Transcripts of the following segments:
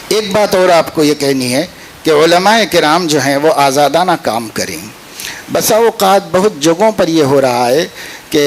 ایک بات اور آپ کو یہ کہنی ہے کہ علماء کرام جو ہیں وہ آزادانہ کام کریں. بسا اوقات بہت جگہوں پر یہ ہو رہا ہے کہ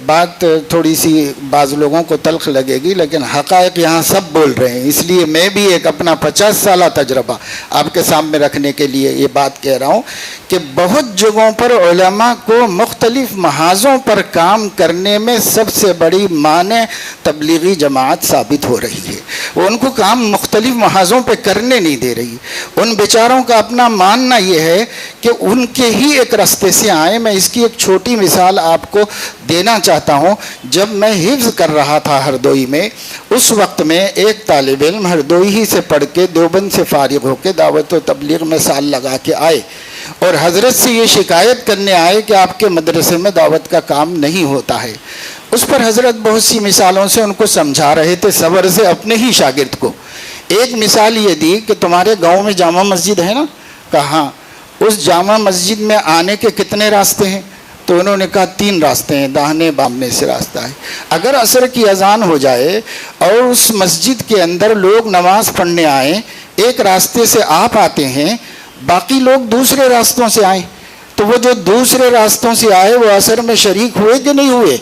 بات تھوڑی سی بعض لوگوں کو تلخ لگے گی، لیکن حقائق یہاں سب بول رہے ہیں، اس لیے میں بھی ایک اپنا 50 سالہ تجربہ آپ کے سامنے رکھنے کے لیے یہ بات کہہ رہا ہوں کہ بہت جگہوں پر علماء کو مختلف محاذوں پر کام کرنے میں سب سے بڑی مانع تبلیغی جماعت ثابت ہو رہی ہے. وہ ان کو کام مختلف محاذوں پہ کرنے نہیں دے رہی. ان بیچاروں کا اپنا ماننا یہ ہے کہ ان کے ہی ایک راستے سے آئیں. میں اس کی ایک چھوٹی مثال آپ کو دینا چاہتا ہوں. جب میں حفظ کر رہا تھا ہردوئی میں، اس وقت میں ایک طالب علم ہردوئی ہی سے پڑھ کے دیوبند سے فارغ ہو کے دعوت و تبلیغ میں سال لگا کے آئے اور حضرت سے یہ شکایت کرنے آئے کہ آپ کے مدرسے میں دعوت کا کام نہیں ہوتا ہے. اس پر حضرت بہت سی مثالوں سے ان کو سمجھا رہے تھے، صبر سے اپنے ہی شاگرد کو. ایک مثال یہ دی کہ تمہارے گاؤں میں جامع مسجد ہے نا؟ کہا اس جامع مسجد میں آنے کے کتنے راستے ہیں؟ تو انہوں نے کہا 3 راستے ہیں، داہنے بامنے سے راستہ ہے. اگر عصر کی اذان ہو جائے اور اس مسجد کے اندر لوگ نماز پڑھنے آئیں، ایک راستے سے آپ آتے ہیں، باقی لوگ دوسرے راستوں سے آئیں، تو وہ جو دوسرے راستوں سے آئے وہ عصر میں شریک ہوئے کہ نہیں ہوئے؟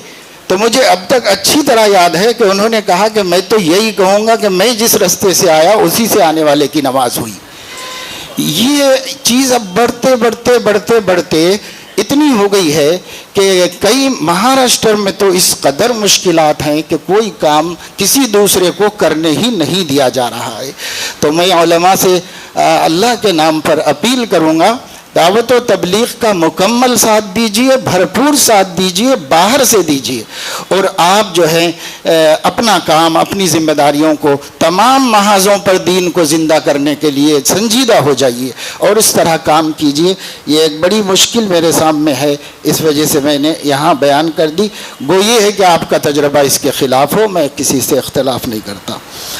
تو مجھے اب تک اچھی طرح یاد ہے کہ انہوں نے کہا کہ میں تو یہی کہوں گا کہ میں جس راستے سے آیا اسی سے آنے والے کی نماز ہوئی. یہ چیز اب بڑھتے اتنی ہو گئی ہے کہ کئی مہاراشٹر میں تو اس قدر مشکلات ہیں کہ کوئی کام کسی دوسرے کو کرنے ہی نہیں دیا جا رہا ہے. تو میں علماء سے اللہ کے نام پر اپیل کروں گا، دعوت و تبلیغ کا مکمل ساتھ دیجیے، بھرپور ساتھ دیجیے، باہر سے دیجیے، اور آپ جو ہیں اپنا کام، اپنی ذمہ داریوں کو تمام محاذوں پر دین کو زندہ کرنے کے لیے سنجیدہ ہو جائیے اور اس طرح کام کیجیے. یہ ایک بڑی مشکل میرے سامنے ہے، اس وجہ سے میں نے یہاں بیان کر دی. گو یہ ہے کہ آپ کا تجربہ اس کے خلاف ہو، میں کسی سے اختلاف نہیں کرتا.